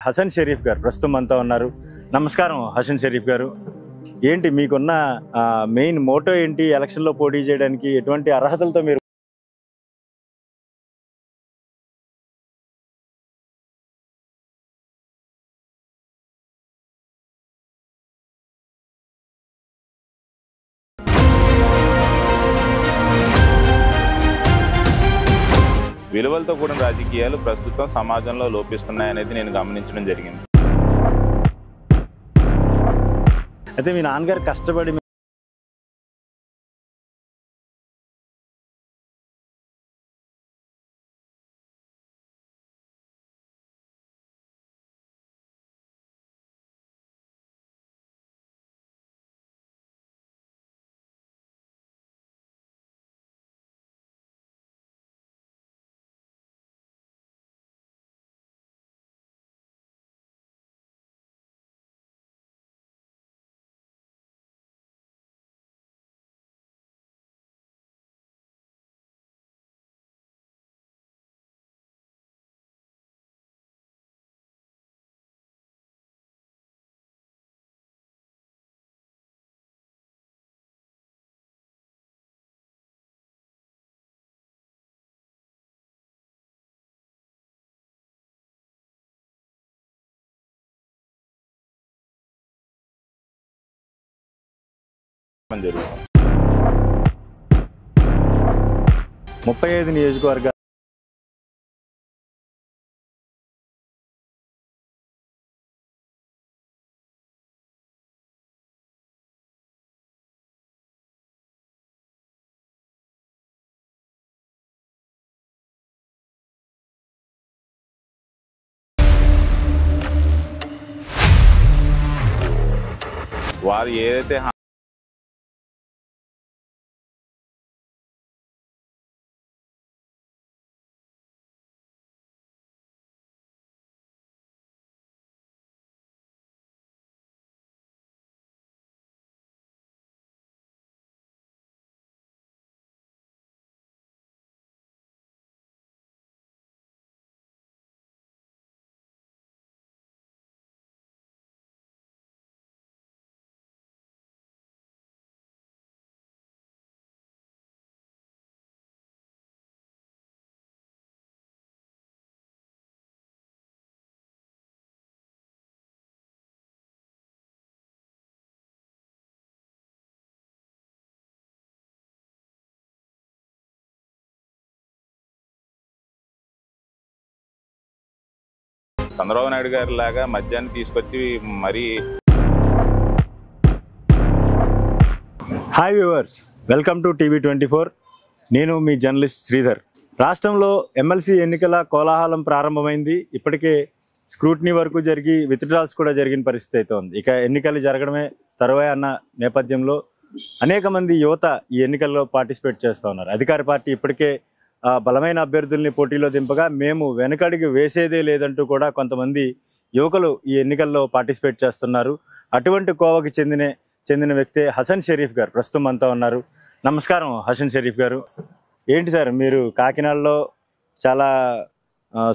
హసన్ షరీఫ్ గారు ప్రస్తుతం అంతా ఉన్నారు. నమస్కారం హసన్ షరీఫ్ గారు. ఏంటి మీకున్న మెయిన్ మోటో ఏంటి? ఎలక్షన్లో పోటీ చేయడానికి ఎటువంటి అర్హతలతో మీరు విలువలతో కూడిన రాజకీయాలు ప్రస్తుతం సమాజంలో లోపిస్తున్నాయనేది నేను గమనించడం జరిగింది. అయితే మీ నాన్నగారు కష్టపడి జరుగుతుంది 35 నియోజకవర్గాలు వారు ఏదైతే చంద్రబాబు నాయుడు గారి లాగా మద్యాన్ని తీసుకొచ్చి మరీ hi viewers, welcome to TV24. నేను మీ జర్నలిస్ట్ శ్రీధర్. రాష్ట్రంలో ఎమ్మెల్సీ ఎన్నికల కోలాహలం ప్రారంభమైంది. ఇప్పటికే స్క్రూటినీ వరకు జరిగి విత్డ్రాల్స్ కూడా జరిగిన పరిస్థితి అయితే ఉంది. ఇక ఎన్నికలు జరగడమే తరువాయి అన్న నేపథ్యంలో అనేక మంది యువత ఈ ఎన్నికల్లో పార్టిసిపేట్ చేస్తూ ఉన్నారు. అధికార పార్టీ ఇప్పటికే బలమైన అభ్యర్థుల్ని పోటీలో దింపగా మేము వెనకడికి వేసేదే లేదంటూ కూడా కొంతమంది యువకులు ఈ ఎన్నికల్లో పార్టిసిపేట్ చేస్తున్నారు. అటువంటి కోవకి చెందిన వ్యక్తే హసన్ షరీఫ్ గారు ప్రస్తుతం అంతా ఉన్నారు. నమస్కారం హసన్ షరీఫ్ గారు. ఏంటి సార్, మీరు కాకినాడలో చాలా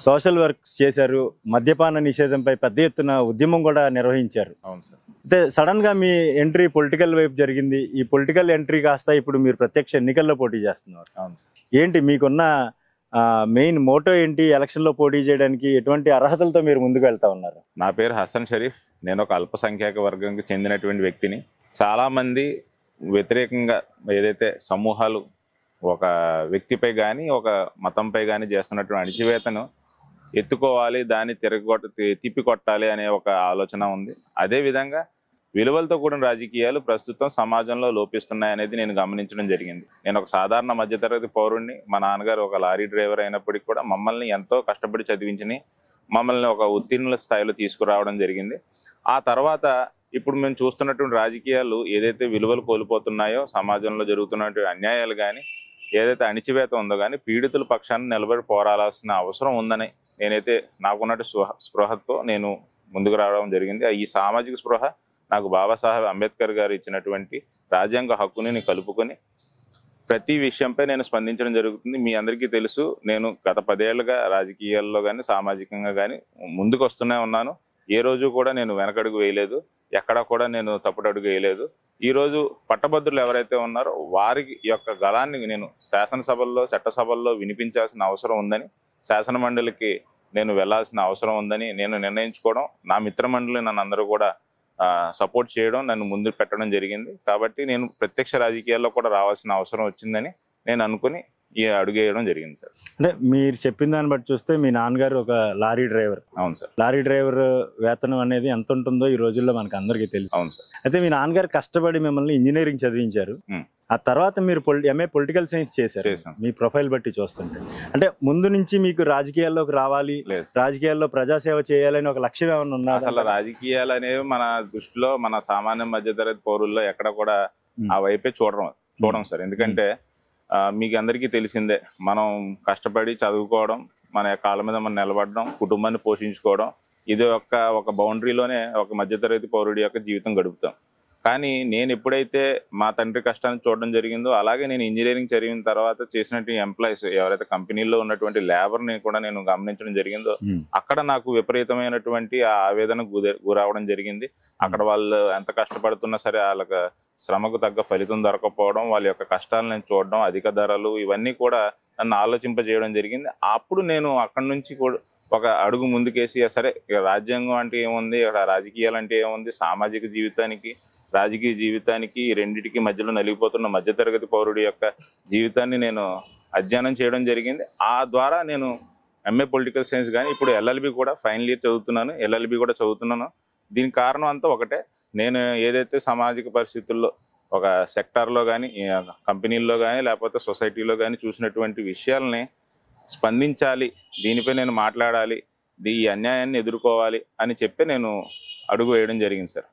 సోషల్ వర్క్స్ చేశారు. మద్యపాన నిషేధంపై పెద్ద ఎత్తున ఉద్యమం కూడా నిర్వహించారు. అవును సార్. అయితే సడన్గా మీ ఎంట్రీ పొలిటికల్ వైపు జరిగింది. ఈ పొలిటికల్ ఎంట్రీ కాస్త ఇప్పుడు మీరు ప్రత్యక్ష ఎన్నికల్లో పోటీ చేస్తున్నారు. అవును సార్. ఏంటి మీకున్న మెయిన్ మోటో ఏంటి? ఎలక్షన్లో పోటీ చేయడానికి ఎటువంటి అర్హతలతో మీరు ముందుకు వెళ్తా ఉన్నారు? నా పేరు హసన్ షరీఫ్. నేను ఒక అల్పసంఖ్యాక వర్గానికి చెందినటువంటి వ్యక్తిని. చాలామంది వ్యతిరేకంగా ఏదైతే సమూహాలు ఒక వ్యక్తిపై కానీ ఒక మతంపై కానీ చేస్తున్నటువంటి అణిచివేతను ఎత్తుకోవాలి, దాన్ని తిప్పికొట్టాలి అనే ఒక ఆలోచన ఉంది. అదేవిధంగా విలువలతో కూడిన రాజకీయాలు ప్రస్తుతం సమాజంలో లోపిస్తున్నాయనేది నేను గమనించడం జరిగింది. నేను ఒక సాధారణ మధ్యతరగతి పౌరుడిని. మా నాన్నగారు ఒక లారీ డ్రైవర్ అయినప్పటికీ కూడా మమ్మల్ని ఎంతో కష్టపడి చదివించి మమ్మల్ని ఒక ఉత్తీర్ణుల స్థాయిలో తీసుకురావడం జరిగింది. ఆ తర్వాత ఇప్పుడు మేము చూస్తున్నటువంటి రాజకీయాలు ఏదైతే విలువలు కోల్పోతున్నాయో, సమాజంలో జరుగుతున్నటువంటి అన్యాయాలు కానీ ఏదైతే అణిచివేత ఉందో కానీ పీడితుల పక్షాన్ని నిలబడి పోరాడాల్సిన అవసరం ఉందని నేనైతే నాకున్నట్టు స్పృహతో నేను ముందుకు రావడం జరిగింది. ఈ సామాజిక స్పృహ నాకు బాబాసాహెబ్ అంబేద్కర్ గారు ఇచ్చినటువంటి రాజ్యాంగ హక్కుని కలుపుకొని ప్రతి విషయంపై నేను స్పందించడం జరుగుతుంది. మీ అందరికీ తెలుసు, నేను గత 10 ఏళ్లుగా రాజకీయాల్లో కానీ సామాజికంగా కానీ ముందుకు వస్తూనే ఉన్నాను. ఏ రోజు కూడా నేను వెనకడుగు వేయలేదు, ఎక్కడా కూడా నేను తప్పుడడుగు వేయలేదు. ఈరోజు పట్టభద్రులు ఎవరైతే ఉన్నారో వారికి యొక్క గళాన్ని నేను శాసనసభల్లో చట్టసభల్లో వినిపించాల్సిన అవసరం ఉందని, శాసన మండలికి నేను వెళ్లాల్సిన అవసరం ఉందని నేను నిర్ణయించుకోవడం, నా మిత్రమండలి నన్ను అందరూ కూడా సపోర్ట్ చేయడం, నన్ను ముందు పెట్టడం జరిగింది. కాబట్టి నేను ప్రత్యక్ష రాజకీయాల్లో కూడా రావాల్సిన అవసరం వచ్చిందని నేను అనుకుని ఈ అడుగు వేయడం జరిగింది సార్. అంటే మీరు చెప్పిన దాన్ని బట్టి చూస్తే మీ నాన్నగారు ఒక లారీ డ్రైవర్. అవును సార్. లారీ డ్రైవర్ వేతనం అనేది ఎంత ఉంటుందో ఈ రోజుల్లో మనకు అందరికీ తెలుసు. అవును సార్. అయితే మీ నాన్నగారు కష్టపడి మిమ్మల్ని ఇంజనీరింగ్ చదివించారు. ఆ తర్వాత మీరు ఎంఏ పొలిటికల్ సైన్స్ చేశారు. మీ ప్రొఫైల్ బట్టి చూస్తుంటే అంటే ముందు నుంచి మీకు రాజకీయాల్లోకి రావాలి, రాజకీయాల్లో ప్రజాసేవ చేయాలని ఒక లక్ష్యం ఏమైనా ఉన్నా? అసలు రాజకీయాలు అనేవి మన దృష్టిలో, మన సామాన్య మధ్యతరగతి పౌరుల్లో ఎక్కడ కూడా ఆ వైపే చూడం సార్. ఎందుకంటే మీకు అందరికీ తెలిసిందే, మనం కష్టపడి చదువుకోవడం, మన కాళ్ళ మీద మనం నిలబడడం, కుటుంబాన్ని పోషించుకోవడం, ఇది ఒక బౌండరీలోనే ఒక మధ్యతరగతి పౌరుడి యొక్క జీవితం గడుపుతాం. కానీ నేను ఎప్పుడైతే మా తండ్రి కష్టాన్ని చూడడం జరిగిందో, అలాగే నేను ఇంజనీరింగ్ చదివిన తర్వాత చేసినట్టు ఎంప్లాయీస్ ఎవరైతే కంపెనీలో ఉన్నటువంటి లేబర్ని కూడా నేను గమనించడం జరిగిందో, అక్కడ నాకు విపరీతమైనటువంటి ఆవేదన గురవడం జరిగింది. అక్కడ వాళ్ళు ఎంత కష్టపడుతున్నా సరే వాళ్ళకి శ్రమకు తగ్గ ఫలితం దొరకపోవడం, వాళ్ళ యొక్క కష్టాలను నేను చూడడం, అధిక ధరలు, ఇవన్నీ కూడా నన్ను ఆలోచింపజేయడం జరిగింది. అప్పుడు నేను అక్కడి నుంచి కూడా ఒక అడుగు ముందుకేసి, సరే రాజ్యాంగం అంటే ఏముంది, ఇక్కడ రాజకీయాలు అంటే ఏముంది, సామాజిక జీవితానికి రాజకీయ జీవితానికి ఈ రెండింటికి మధ్యలో నలిగిపోతున్న మధ్యతరగతి పౌరుడి యొక్క జీవితాన్ని నేను అధ్యయనం చేయడం జరిగింది. ఆ ద్వారా నేను ఎంఏ పొలిటికల్ సైన్స్ కానీ ఇప్పుడు ఎల్ఎల్బి కూడా ఫైనల్ ఇయర్ చదువుతున్నాను, ఎల్ఎల్బి కూడా చదువుతున్నాను. దీనికి కారణం అంతా ఒకటే, నేను ఏదైతే సామాజిక పరిస్థితుల్లో ఒక సెక్టార్లో కానీ, కంపెనీల్లో కానీ, లేకపోతే సొసైటీలో కానీ చూసినటువంటి విషయాలని స్పందించాలి, దీనిపై నేను మాట్లాడాలి, ఈ అన్యాయాన్ని ఎదుర్కోవాలి అని చెప్పి నేను అడుగు వేయడం జరిగింది సార్.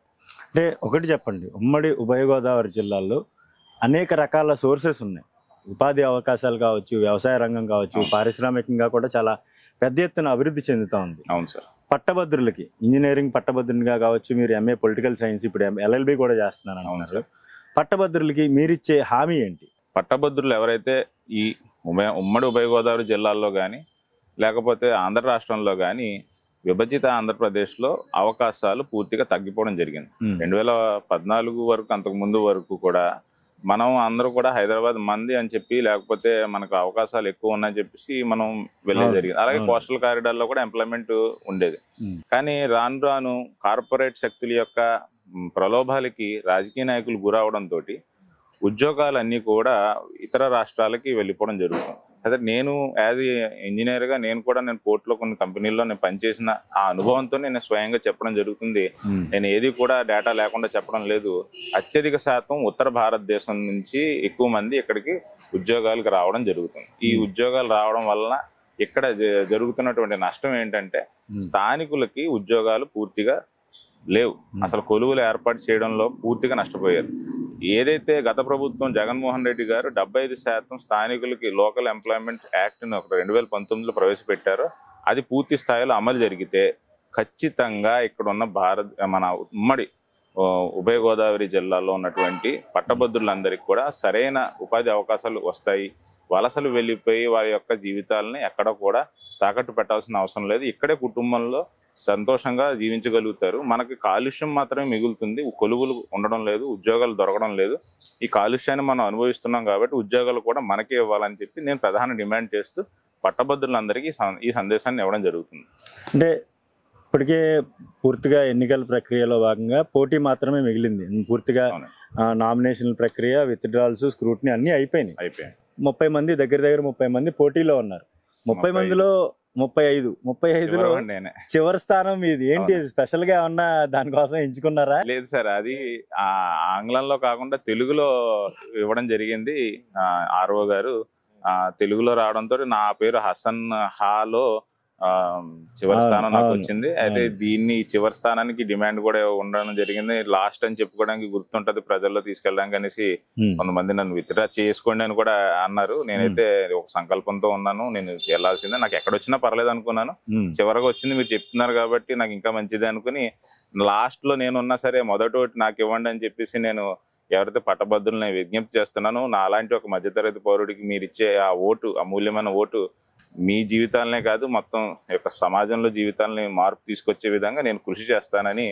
అంటే ఒకటి చెప్పండి, ఉమ్మడి ఉభయ గోదావరి జిల్లాల్లో అనేక రకాల సోర్సెస్ ఉన్నాయి. ఉపాధి అవకాశాలు కావచ్చు, వ్యవసాయ రంగం కావచ్చు, పారిశ్రామికంగా కూడా చాలా పెద్ద ఎత్తున అభివృద్ధి చెందుతూ ఉంది. అవును సార్. పట్టభద్రులకి ఇంజనీరింగ్ పట్టభద్రునిగా కావచ్చు, మీరు ఎంఏ పొలిటికల్ సైన్స్, ఇప్పుడు ఎల్ఎల్బి కూడా చేస్తున్నాను అంటున్నారు. పట్టభద్రులకి మీరిచ్చే హామీ ఏంటి? పట్టభద్రులు ఎవరైతే ఈ ఉమ్మడి ఉభయ గోదావరి జిల్లాల్లో కానీ, లేకపోతే ఆంధ్ర రాష్ట్రంలో కానీ విభజిత ఆంధ్రప్రదేశ్లో అవకాశాలు పూర్తిగా తగ్గిపోవడం జరిగింది. 2014 వరకు, అంతకు ముందు వరకు కూడా మనం అందరూ కూడా హైదరాబాద్ మంది అని చెప్పి, లేకపోతే మనకు అవకాశాలు ఎక్కువ ఉన్నాయని చెప్పేసి మనం వెళ్ళేది జరిగింది. అలాగే కోస్టల్ కారిడార్లో కూడా ఎంప్లాయ్మెంట్ ఉండేది. కానీ రాను రాను కార్పొరేట్ శక్తుల యొక్క ప్రలోభాలకి రాజకీయ నాయకులు గురవడంతో ఉద్యోగాలన్నీ కూడా ఇతర రాష్ట్రాలకి వెళ్ళిపోవడం జరుగుతుంది. అదే నేను యాజ్ ఇంజనీర్గా నేను పోర్టులో కొన్ని కంపెనీల్లో నేను పనిచేసిన ఆ అనుభవంతో నేను స్వయంగా చెప్పడం జరుగుతుంది. నేను ఏది కూడా డేటా లేకుండా చెప్పడం లేదు. అత్యధిక శాతం ఉత్తర భారతదేశం నుంచి ఎక్కువ మంది ఇక్కడికి ఉద్యోగాలకు రావడం జరుగుతుంది. ఈ ఉద్యోగాలు రావడం వలన ఇక్కడ జరుగుతున్నటువంటి నష్టం ఏంటంటే, స్థానికులకి ఉద్యోగాలు పూర్తిగా లేవు. అసలు కొలువులు ఏర్పాటు చేయడంలో పూర్తిగా నష్టపోయారు. ఏదైతే గత ప్రభుత్వం జగన్మోహన్ రెడ్డి గారు 75% స్థానికులకి లోకల్ ఎంప్లాయ్మెంట్ యాక్ట్ని 2019లో ప్రవేశపెట్టారో, అది పూర్తి స్థాయిలో అమలు జరిగితే ఖచ్చితంగా ఇక్కడ ఉన్న మన ఉమ్మడి ఉభయ గోదావరి జిల్లాలో ఉన్నటువంటి పట్టభద్రులందరికీ కూడా సరైన ఉపాధి అవకాశాలు వస్తాయి. వలసలు వెళ్ళిపోయి వారి యొక్క జీవితాలని ఎక్కడ కూడా తాకట్టు పెట్టాల్సిన అవసరం లేదు. ఇక్కడే కుటుంబంలో సంతోషంగా జీవించగలుగుతారు. మనకి కాలుష్యం మాత్రమే మిగులుతుంది, కొలువులు ఉండడం లేదు, ఉద్యోగాలు దొరకడం లేదు. ఈ కాలుష్యాన్ని మనం అనుభవిస్తున్నాం కాబట్టి ఉద్యోగాలు కూడా మనకే ఇవ్వాలని చెప్పి నేను ప్రధాన డిమాండ్ చేస్తూ పట్టభద్రులందరికీ ఈ సందేశాన్ని ఇవ్వడం జరుగుతుంది. అంటే ఇప్పటికే పూర్తిగా ఎన్నికల ప్రక్రియలో భాగంగా పోటీ మాత్రమే మిగిలింది. పూర్తిగా నామినేషన్ ప్రక్రియ, విత్డ్రాల్స్, స్క్రూటినీ అన్నీ అయిపోయినాయి. 30 మంది దగ్గర 30 మంది పోటీలో ఉన్నారు. 30 మందిలో 35లో చివరి స్థానం మీది. ఏంటి స్పెషల్ గా ఏమన్నా దానికోసం ఎంచుకున్నారా? లేదు సార్, అది ఆంగ్లంలో కాకుండా తెలుగులో ఇవ్వడం జరిగింది. ఆర్ఓ గారు తెలుగులో రావడంతో నా పేరు హసన్ హాలో చివరి స్థానం నాకు వచ్చింది. అయితే దీన్ని చివరి స్థానానికి డిమాండ్ కూడా ఉండడం జరిగింది. లాస్ట్ అని చెప్పుకోవడానికి గుర్తుంటది, ప్రజల్లో తీసుకెళ్ళడానికి అనేసి కొంతమంది నన్ను విత్డ్రా చేసుకోండి అని కూడా అన్నారు. నేనైతే ఒక సంకల్పంతో ఉన్నాను, నేను వెళ్లాల్సిందే, నాకు ఎక్కడొచ్చినా పర్లేదు అనుకున్నాను. చివరిగా వచ్చింది, మీరు చెప్తున్నారు కాబట్టి నాకు ఇంకా మంచిది అనుకుని లాస్ట్ లో నేనున్నా సరే మొదటి నాకు ఇవ్వండి అని చెప్పేసి నేను ఎవరైతే పట్టభద్రులను నేను విజ్ఞప్తి చేస్తున్నానో, నా అలాంటి ఒక మధ్యతరగతి పౌరుడికి మీరు ఇచ్చే ఆ ఓటు, అమూల్యమైన ఓటు మీ జీవితాలనే కాదు మొత్తం యొక్క సమాజంలో జీవితాలని మార్పు తీసుకొచ్చే విధంగా నేను కృషి చేస్తానని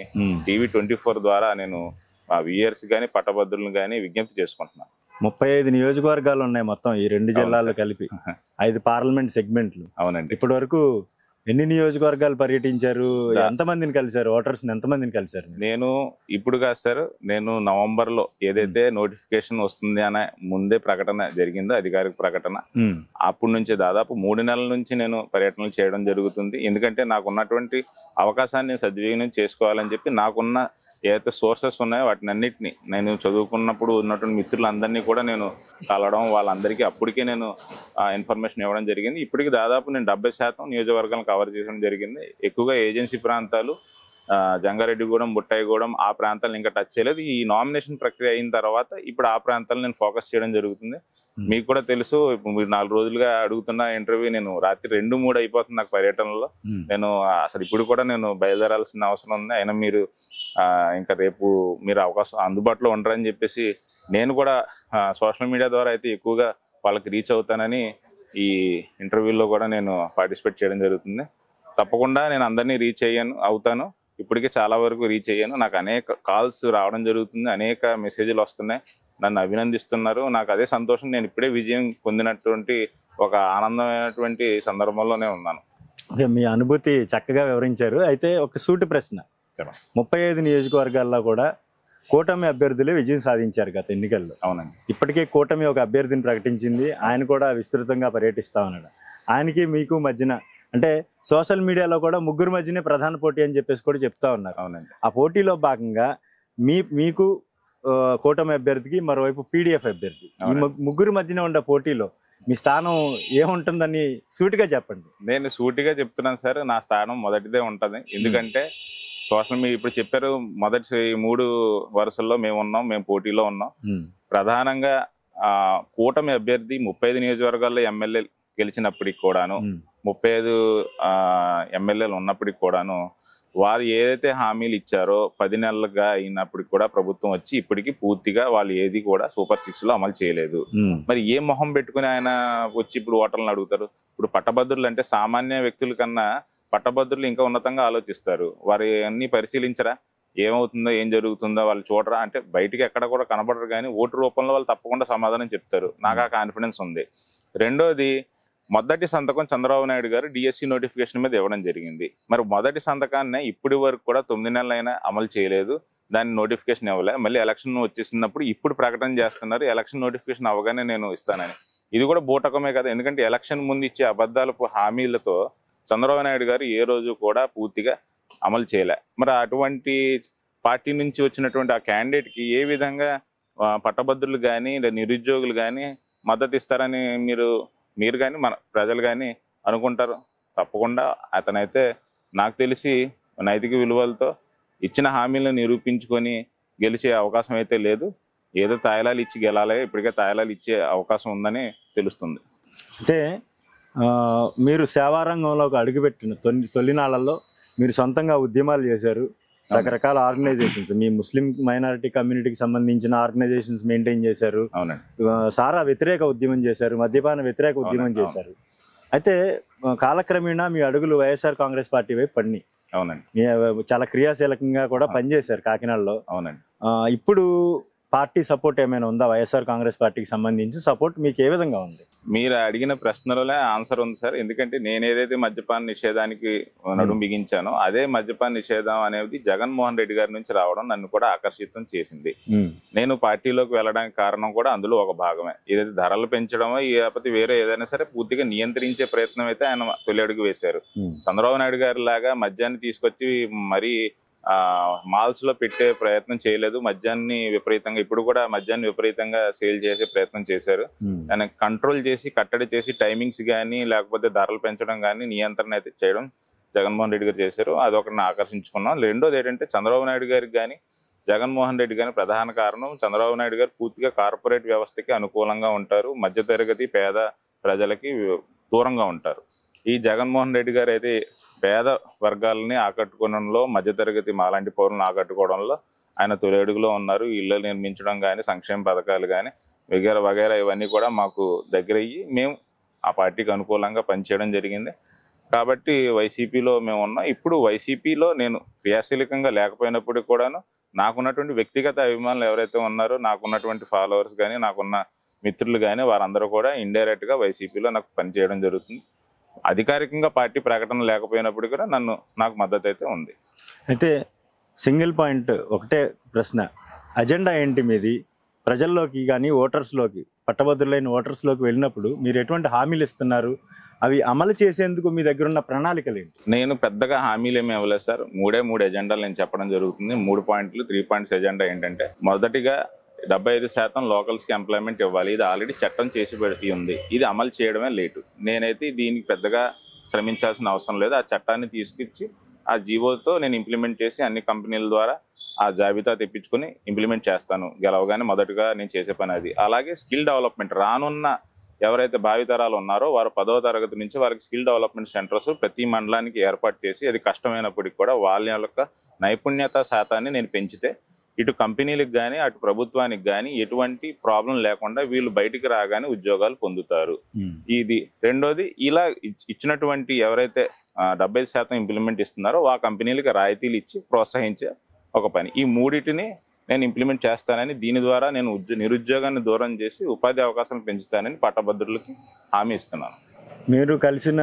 TV24 ద్వారా నేను మా వ్యూయర్స్ కానీ పట్టభద్రులను కానీ విజ్ఞప్తి చేసుకుంటున్నాను. 35 నియోజకవర్గాలు ఉన్నాయి మొత్తం ఈ 2 జిల్లాల్లో కలిపి, 5 పార్లమెంట్ సెగ్మెంట్లు. అవునండి. ఇప్పటి వరకు ఎన్ని నియోజకవర్గాలు పర్యటించారు? ఎంతమందిని కలిశారు? ఓటర్స్ ఎంతమందిని కలిశారు? నేను ఇప్పుడు కాదు సార్, నేను నవంబర్లో ఏదైతే నోటిఫికేషన్ వస్తుంది అనే ముందే ప్రకటన జరిగిందో, అధికారిక ప్రకటన, అప్పటి నుంచి దాదాపు 3 నెలల నుంచి నేను పర్యటనలు చేయడం జరుగుతుంది. ఎందుకంటే నాకు ఉన్నటువంటి అవకాశాన్ని సద్వినియోగం చేసుకోవాలని చెప్పి నాకున్న ఏదైతే సోర్సెస్ ఉన్నాయో వాటిని అన్నిటిని నేను చదువుకున్నప్పుడు ఉన్నటువంటి మిత్రులందరినీ కూడా నేను కలవడం, వాళ్ళందరికీ అప్పటికే నేను ఇన్ఫర్మేషన్ ఇవ్వడం జరిగింది. ఇప్పటికి దాదాపు నేను 70% నియోజకవర్గాలను కవర్ చేయడం జరిగింది. ఎక్కువగా ఏజెన్సీ ప్రాంతాలు, జంగారెడ్డిగూడెం, బుట్టాయిగూడెం ఆ ప్రాంతాలను ఇంకా టచ్ చేయలేదు. ఈ నామినేషన్ ప్రక్రియ అయిన తర్వాత ఇప్పుడు ఆ ప్రాంతాలను నేను ఫోకస్ చేయడం జరుగుతుంది. మీకు కూడా తెలుసు, ఇప్పుడు మీరు 4 రోజులుగా అడుగుతున్న ఇంటర్వ్యూ నేను రాత్రి 2-3 అయిపోతుంది నాకు పర్యటనలో. నేను అసలు ఇప్పుడు కూడా నేను బయలుదేరాల్సిన అవసరం ఉంది. అయినా మీరు ఇంకా రేపు మీరు అవకాశం అందుబాటులో ఉండరని చెప్పేసి నేను కూడా సోషల్ మీడియా ద్వారా అయితే ఎక్కువగా వాళ్ళకి రీచ్ అవుతానని ఈ ఇంటర్వ్యూలో కూడా నేను పార్టిసిపేట్ చేయడం జరుగుతుంది. తప్పకుండా నేను అందరినీ రీచ్ అవుతాను. ఇప్పటికే చాలా వరకు రీచ్ అయ్యాను. నాకు అనేక కాల్స్ రావడం జరుగుతుంది, అనేక మెసేజ్లు వస్తున్నాయి, నన్ను అభినందిస్తున్నారు. నాకు అదే సంతోషం. నేను ఇప్పుడే విజయం పొందినటువంటి ఒక ఆనందమైనటువంటి సందర్భంలోనే ఉన్నాను. అదే మీ అనుభూతి చక్కగా వివరించారు. అయితే ఒక సూటి ప్రశ్న, 35 నియోజకవర్గాల్లో కూడా కూటమి అభ్యర్థులే విజయం సాధించారు గత ఎన్నికల్లో. అవునండి. ఇప్పటికే కూటమి ఒక అభ్యర్థిని ప్రకటించింది, ఆయన కూడా విస్తృతంగా పర్యటిస్తా ఉన్నాడు. ఆయనకి మీకు మధ్యన అంటే సోషల్ మీడియాలో కూడా ముగ్గురు మధ్యనే ప్రధాన పోటీ అని చెప్పేసి కూడా చెప్తా ఉన్నారు. అవునండి. ఆ పోటీలో భాగంగా మీకు కూటమి అభ్యర్థికి, మరోవైపు PDF అభ్యర్థి, ఈ ముగ్గురు మధ్యన ఉండే పోటీలో మీ స్థానం ఏముంటుందని సూటిగా చెప్పండి. నేను సూటిగా చెప్తున్నాను సార్, నా స్థానం మొదటిదే ఉంటుంది. ఎందుకంటే సోషల్ మీడియా ఇప్పుడు చెప్పారు, మొదటి 3 వరుసల్లో మేము పోటీలో ఉన్నాం. ప్రధానంగా కూటమి అభ్యర్థి 35 నియోజకవర్గాల్లో ఎమ్మెల్యే గెలిచినప్పటికి కూడాను, 35 ఎమ్మెల్యేలు ఉన్నప్పటికి కూడాను, వారు ఏదైతే హామీలు ఇచ్చారో 10 నెలలుగా అయినప్పటికి కూడా ప్రభుత్వం వచ్చి ఇప్పటికి పూర్తిగా వాళ్ళు ఏది కూడా Super 6 లో అమలు చేయలేదు. మరి ఏ మొహం పెట్టుకుని ఆయన వచ్చి ఇప్పుడు ఓటర్లను అడుగుతారు? ఇప్పుడు పట్టభద్రులు అంటే సామాన్య వ్యక్తుల కన్నా పట్టభద్రులు ఇంకా ఉన్నతంగా ఆలోచిస్తారు. వారు అన్ని పరిశీలించరా? ఏమవుతుందో ఏం జరుగుతుందో వాళ్ళు చూడరా? అంటే బయటికి ఎక్కడ కూడా కనబడరు, కానీ ఓటు రూపంలో వాళ్ళు తప్పకుండా సమాధానం చెప్తారు. నాకు ఆ కాన్ఫిడెన్స్ ఉంది. రెండోది, మొదటి సంతకం చంద్రబాబు నాయుడు గారు DSC నోటిఫికేషన్ మీద ఇవ్వడం జరిగింది. మరి మొదటి సంతకాన్ని ఇప్పటి వరకు కూడా 9 నెలలైనా అమలు చేయలేదు, దాన్ని నోటిఫికేషన్ ఇవ్వలే. మళ్ళీ ఎలక్షన్ వచ్చేసినప్పుడు ఇప్పుడు ప్రకటన చేస్తున్నారు, ఎలక్షన్ నోటిఫికేషన్ అవగానే నేను ఇస్తానని. ఇది కూడా బూటకమే కదా, ఎందుకంటే ఎలక్షన్ ముందు ఇచ్చే అబద్ధాలపు హామీలతో చంద్రబాబు నాయుడు గారు ఏ రోజు కూడా పూర్తిగా అమలు చేయలే. మరి అటువంటి పార్టీ నుంచి వచ్చినటువంటి ఆ క్యాండిడేట్కి ఏ విధంగా పట్టభద్రులు కానీ నిరుద్యోగులు కానీ మద్దతు ఇస్తారని మీరు కానీ మన ప్రజలు కానీ అనుకుంటారు? తప్పకుండా అతనైతే నాకు తెలిసి నైతిక విలువలతో ఇచ్చిన హామీలను నిరూపించుకొని గెలిచే అవకాశం అయితే లేదు. ఏదో తాయిలాలు ఇచ్చి గెలాలి, ఇప్పటికే తాయిలాలు ఇచ్చే అవకాశం ఉందని తెలుస్తుంది. అంటే మీరు సేవారంగంలోకి అడుగుపెట్టిన తొలినాళ్లలో మీరు సొంతంగా ఉద్యమాలు చేశారు, రకరకాల ఆర్గనైజేషన్స్, మీ ముస్లిం మైనారిటీ కమ్యూనిటీకి సంబంధించిన ఆర్గనైజేషన్స్ మెయింటైన్ చేశారు. అవునండి. సారా వ్యతిరేక ఉద్యమం చేశారు, మద్యపాన వ్యతిరేక ఉద్యమం చేశారు. అయితే కాలక్రమేణా మీ అడుగులు వైఎస్ఆర్ కాంగ్రెస్ పార్టీ వైపు పడినాయి. అవునండి. చాలా క్రియాశీలకంగా కూడా పనిచేశారు కాకినాడలో. అవునండి. ఇప్పుడు పార్టీ సపోర్ట్ ఏమైనా ఉందా? వైఎస్ఆర్ కాంగ్రెస్ పార్టీకి సంబంధించి సపోర్ట్ మీకు ఏ విధంగా ఉంది? మీరు అడిగిన ప్రశ్నలోనే ఆన్సర్ ఉంది సార్. ఎందుకంటే నేను ఏదైతే మద్యపాన నిషేధానికి నడుం బిగించానో అదే మద్యపాన నిషేధం అనేది జగన్మోహన్ రెడ్డి గారి నుంచి రావడం నన్ను కూడా ఆకర్షితం చేసింది. నేను పార్టీలోకి వెళ్ళడానికి కారణం కూడా అందులో ఒక భాగమే. ఏదైతే ధరలు పెంచడమో లేకపోతే వేరే ఏదైనా సరే పూర్తిగా నియంత్రించే ప్రయత్నం అయితే ఆయన తొలి అడుగు వేశారు. చంద్రబాబు నాయుడు గారి లాగా మద్యాన్ని తీసుకొచ్చి మరీ మాల్స్ లో పెట్టే ప్రయత్నం చేయలేదు. మద్యాన్ని విపరీతంగా ఇప్పుడు కూడా మద్యాన్ని విపరీతంగా సేల్ చేసే ప్రయత్నం చేశారు. ఆయన కంట్రోల్ చేసి కట్టడి చేసి టైమింగ్స్ కానీ లేకపోతే ధరలు పెంచడం కానీ నియంత్రణ అయితే చేయడం జగన్మోహన్ రెడ్డి గారు చేశారు. అదొకటి ఆకర్షించుకున్నాం. రెండోది ఏంటంటే చంద్రబాబు నాయుడు గారికి కానీ జగన్మోహన్ రెడ్డి గారి ప్రధాన కారణం, చంద్రబాబు నాయుడు గారు పూర్తిగా కార్పొరేట్ వ్యవస్థకి అనుకూలంగా ఉంటారు, మధ్యతరగతి పేద ప్రజలకి దూరంగా ఉంటారు. ఈ జగన్మోహన్ రెడ్డి గారు అయితే పేద వర్గాలని ఆకట్టుకోవడంలో, మధ్యతరగతి మాలాంటి పౌరులను ఆకట్టుకోవడంలో ఆయన తొలి అడుగులో ఉన్నారు. ఇళ్ళు నిర్మించడం కానీ, సంక్షేమ పథకాలు కానీ వగేరా వగేరా ఇవన్నీ కూడా మాకు దగ్గరయ్యి మేము ఆ పార్టీకి అనుకూలంగా పనిచేయడం జరిగింది. కాబట్టి వైసీపీలో మేము ఉన్నాం. ఇప్పుడు వైసీపీలో నేను క్రియాశీలకంగా లేకపోయినప్పటికీ కూడాను నాకున్నటువంటి వ్యక్తిగత అభిమానులు ఎవరైతే ఉన్నారో, నాకున్నటువంటి ఫాలోవర్స్ కానీ, నాకున్న మిత్రులు కానీ వారందరూ కూడా ఇండైరెక్ట్గా వైసీపీలో నాకు పనిచేయడం జరుగుతుంది. అధికారికంగా పార్టీ ప్రకటన లేకపోయినప్పుడు కూడా నాకు మద్దతు అయితే ఉంది. అయితే సింగిల్ పాయింట్ ఒకటే ప్రశ్న, అజెండా ఏంటి మీది? ప్రజల్లోకి కానీ ఓటర్స్లోకి, పట్టభద్రులైన ఓటర్స్లోకి వెళ్ళినప్పుడు మీరు ఎటువంటి హామీలు ఇస్తున్నారు? అవి అమలు చేసేందుకు మీ దగ్గర ఉన్న ప్రణాళికలు ఏంటి? నేను పెద్దగా హామీలు ఏమి ఇవ్వలేదు సార్. మూడు ఎజెండాలు నేను చెప్పడం జరుగుతుంది. 3 పాయింట్లు, 3 పాయింట్స్ ఎజెండా ఏంటంటే, మొదటిగా 75% లోకల్స్కి ఎంప్లాయ్మెంట్ ఇవ్వాలి. ఇది ఆల్రెడీ చట్టం చేసి పెట్టి ఉంది. ఇది అమలు చేయడమే లేటు. నేనైతే దీనికి పెద్దగా శ్రమించాల్సిన అవసరం లేదు. ఆ చట్టాన్ని తీసుకొచ్చి ఆ జీవోతో నేను ఇంప్లిమెంట్ చేసి అన్ని కంపెనీల ద్వారా ఆ జాబితా తెప్పించుకొని ఇంప్లిమెంట్ చేస్తాను. గెలవగానే మొదటగా నేను చేసే పని అది. అలాగే స్కిల్ డెవలప్మెంట్, రానున్న ఎవరైతే భావితరాలు ఉన్నారో వారు 10వ తరగతి నుంచి వారికి స్కిల్ డెవలప్మెంట్ సెంటర్స్ ప్రతి మండలానికి ఏర్పాటు చేసి, అది కష్టమైనప్పటికీ కూడా వాళ్ళ యొక్క నైపుణ్యత శాతాన్ని నేను పెంచితే ఇటు కంపెనీలకు కానీ అటు ప్రభుత్వానికి కానీ ఎటువంటి ప్రాబ్లం లేకుండా వీళ్ళు బయటికి రాగానే ఉద్యోగాలు పొందుతారు. ఇది రెండోది. ఇలా ఇచ్చినటువంటి ఎవరైతే 70% ఇంప్లిమెంట్ ఇస్తున్నారో ఆ కంపెనీలకి రాయితీలు ఇచ్చి ప్రోత్సహించే ఒక పని. ఈ మూడింటిని నేను ఇంప్లిమెంట్ చేస్తానని, దీని ద్వారా నేను నిరుద్యోగాన్ని దూరం చేసి ఉపాధి అవకాశాలను పెంచుతానని పట్టభద్రులకి హామీ ఇస్తున్నాను. మీరు కలిసిన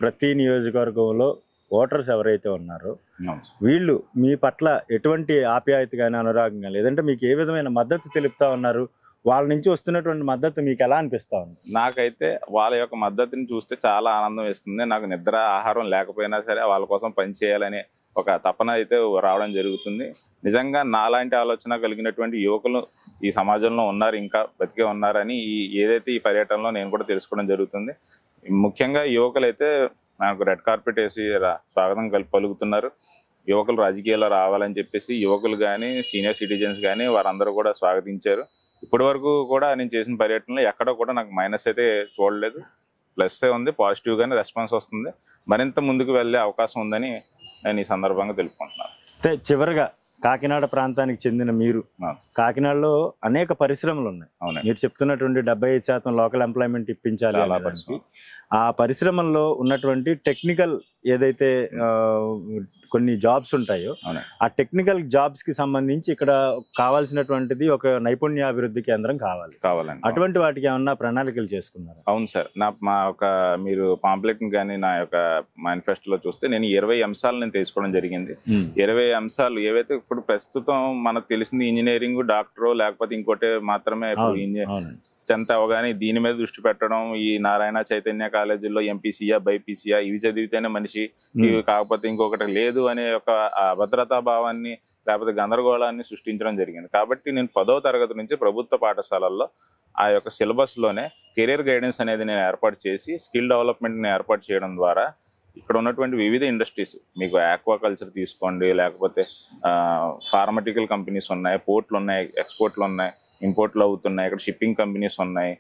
ప్రతి నియోజకవర్గంలో ఓటర్స్ ఎవరైతే ఉన్నారో వీళ్ళు మీ పట్ల ఎటువంటి ఆప్యాయత కానీ, అనురాగం కానీ, లేదంటే మీకు ఏ విధమైన మద్దతు తెలుపుతా ఉన్నారు? వాళ్ళ నుంచి వస్తున్నటువంటి మద్దతు మీకు ఎలా అనిపిస్తా ఉంది? నాకైతే వాళ్ళ యొక్క మద్దతుని చూస్తే చాలా ఆనందం వేస్తుంది. నాకు నిద్ర ఆహారం లేకపోయినా సరే వాళ్ళ కోసం పనిచేయాలనే ఒక తపన అయితే రావడం జరుగుతుంది. నిజంగా నాలాంటి ఆలోచన కలిగినటువంటి యువకులు ఈ సమాజంలో ఉన్నారు, ఇంకా బతికే ఉన్నారని ఏదైతే ఈ పర్యటనలో నేను కూడా తెలుసుకోవడం జరుగుతుంది. ముఖ్యంగా యువకులు అయితే నాకు రెడ్ కార్పెట్ వేసి స్వాగతం పలుకుతున్నారు. యువకులు రాజకీయాల్లో రావాలని చెప్పేసి యువకులు కానీ, సీనియర్ సిటిజన్స్ కానీ వారందరూ కూడా స్వాగతించారు. ఇప్పటి వరకు కూడా నేను చేసిన పర్యటనలో ఎక్కడ కూడా నాకు మైనస్ అయితే చూడలేదు. ప్లస్ ఉంది, పాజిటివ్గానే రెస్పాన్స్ వస్తుంది. మరింత ముందుకు వెళ్ళే అవకాశం ఉందని నేను ఈ సందర్భంగా తెలుపుకుంటున్నాను. అయితే చివరిగా కాకినాడ ప్రాంతానికి చెందిన మీరు, కాకినాడలో అనేక పరిశ్రమలు ఉన్నాయి. మీరు చెప్తున్నటువంటి 75% లోకల్ ఎంప్లాయ్మెంట్ ఇప్పించాలి. ఆ పరిశ్రమల్లో ఉన్నటువంటి టెక్నికల్ ఏదైతే కొన్ని జాబ్స్ ఉంటాయో ఆ టెక్నికల్ జాబ్స్ కి సంబంధించి ఇక్కడ కావాల్సినటువంటిది ఒక నైపుణ్యాభివృద్ధి కేంద్రం కావాలండి. అటువంటి వాటికి ఏమన్నా ప్రణాళికలు చేసుకున్నారు? అవును సార్. మా యొక్క మీరు పాంప్లెట్ కానీ నా యొక్క మేనిఫెస్టోలో చూస్తే నేను 20 అంశాలు నేను తీసుకోవడం జరిగింది. 20 అంశాలు ఏవైతే ఇప్పుడు ప్రస్తుతం మనకు తెలిసింది ఇంజనీరింగ్, డాక్టరో లేకపోతే ఇంకోటి మాత్రమే చెంత అవగానే దీని మీద దృష్టి పెట్టడం. ఈ నారాయణ చైతన్య కాలేజీల్లో ఎంపీసీయా, బైపీసీయా ఇవి చదివితేనే మనిషి, ఇవి కాకపోతే ఇంకొకటి లేదు అనే ఒక అభద్రతా భావాన్ని లేకపోతే గందరగోళాన్ని సృష్టించడం జరిగింది. కాబట్టి నేను 10వ తరగతి నుంచి ప్రభుత్వ పాఠశాలల్లో ఆ యొక్క సిలబస్లోనే కెరీర్ గైడెన్స్ అనేది నేను ఏర్పాటు చేసి స్కిల్ డెవలప్మెంట్ని ఏర్పాటు చేయడం ద్వారా ఇక్కడ ఉన్నటువంటి వివిధ ఇండస్ట్రీస్, మీకు ఆక్వాకల్చర్ తీసుకోండి, లేకపోతే ఫార్మటికల్ కంపెనీస్ ఉన్నాయి, పోర్ట్లు ఉన్నాయి, ఎక్స్పోర్ట్లు ఉన్నాయి, ఇంపోర్ట్లు అవుతున్నాయి, ఇక్కడ షిప్పింగ్ కంపెనీస్ ఉన్నాయి,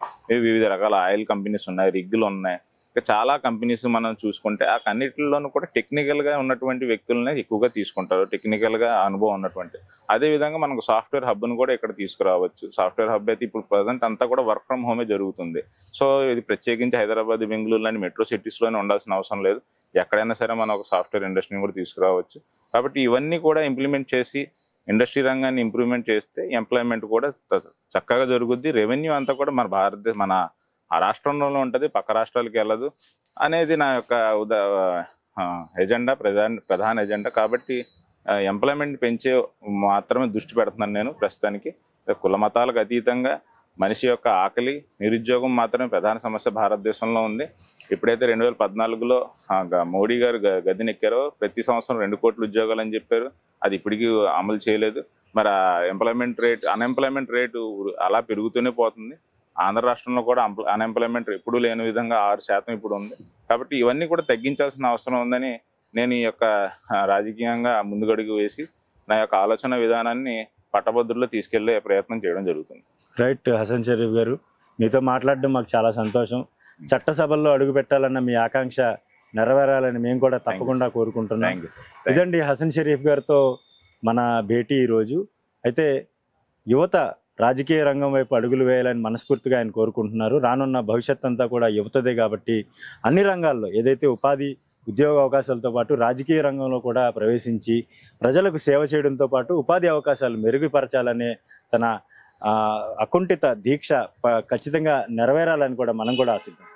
వివిధ రకాల ఆయిల్ కంపెనీస్ ఉన్నాయి, రిగ్గులు ఉన్నాయి. ఇక చాలా కంపెనీస్ మనం చూసుకుంటే ఆ అన్నిటిలోనూ కూడా టెక్నికల్గా ఉన్నటువంటి వ్యక్తులనే ఎక్కువగా తీసుకుంటారు, టెక్నికల్గా అనుభవం ఉన్నటువంటి. అదేవిధంగా మనకు సాఫ్ట్వేర్ హబ్ను కూడా ఇక్కడ తీసుకురావచ్చు. సాఫ్ట్వేర్ హబ్ అయితే ఇప్పుడు ప్రజెంట్ అంతా కూడా వర్క్ ఫ్రమ్ హోమే జరుగుతుంది. సో ఇది ప్రత్యేకించి హైదరాబాద్, బెంగళూరు లాంటి మెట్రో సిటీస్లోనే ఉండాల్సిన అవసరం లేదు. ఎక్కడైనా సరే మనం ఒక సాఫ్ట్వేర్ ఇండస్ట్రీని కూడా తీసుకురావచ్చు. కాబట్టి ఇవన్నీ కూడా ఇంప్లిమెంట్ చేసి ఇండస్ట్రీ రంగాన్ని ఇంప్రూవ్మెంట్ చేస్తే ఎంప్లాయ్మెంట్ కూడా చక్కగా జరుగుద్ది. రెవెన్యూ అంతా కూడా మన రాష్ట్రంలో ఉంటుంది, పక్క రాష్ట్రాలకు వెళ్ళదు అనేది నా యొక్క ఎజెండా, ప్రధాన ఎజెండా. కాబట్టి ఎంప్లాయ్మెంట్ పెంచే మాత్రమే దృష్టి పెడుతున్నాను నేను ప్రస్తుతానికి. కుల మతాలకు అతీతంగా మనిషి యొక్క ఆకలి, నిరుద్యోగం మాత్రమే ప్రధాన సమస్య భారతదేశంలో ఉంది. ఎప్పుడైతే 2014లో మోడీ గారు గద్దెనెక్కారో ప్రతి సంవత్సరం 2 కోట్ల ఉద్యోగాలు అని చెప్పారు. అది ఇప్పటికీ అమలు చేయలేదు. మరి అన్ఎంప్లాయ్మెంట్ రేటు అలా పెరుగుతూనే పోతుంది. ఆంధ్ర రాష్ట్రంలో కూడా అన్ఎంప్లాయ్మెంట్ ఎప్పుడూ లేని విధంగా 6% ఇప్పుడు ఉంది. కాబట్టి ఇవన్నీ కూడా తగ్గించాల్సిన అవసరం ఉందని నేను ఈ యొక్క రాజకీయంగా ముందుగడుగు వేసి నా యొక్క ఆలోచన విధానాన్ని పట్టభద్రుల్లో తీసుకెళ్లే ప్రయత్నం చేయడం జరుగుతుంది. రైట్ హసన్ షరీఫ్ గారు, మీతో మాట్లాడడం మాకు చాలా సంతోషం. చట్టసభల్లో అడుగు పెట్టాలన్న మీ ఆకాంక్ష నెరవేరాలని మేము కూడా తప్పకుండా కోరుకుంటున్నాం. Thank you sir. ఇదండి హసన్ షరీఫ్ గారితో మన భేటీ ఈరోజు. అయితే యువత రాజకీయ రంగం వైపు అడుగులు వేయాలని మనస్ఫూర్తిగా ఆయన కోరుకుంటున్నారు. రానున్న భవిష్యత్ అంతా కూడా యువతదే కాబట్టి అన్ని రంగాల్లో ఏదైతే ఉపాధి ఉద్యోగ అవకాశాలతో పాటు రాజకీయ రంగంలో కూడా ప్రవేశించి ప్రజలకు సేవ చేయడంతో పాటు ఉపాధి అవకాశాలు మెరుగుపరచాలనే తన అకుంఠిత దీక్ష ఖచ్చితంగా నెరవేరాలని కూడా మనం కూడా ఆశిద్దాం.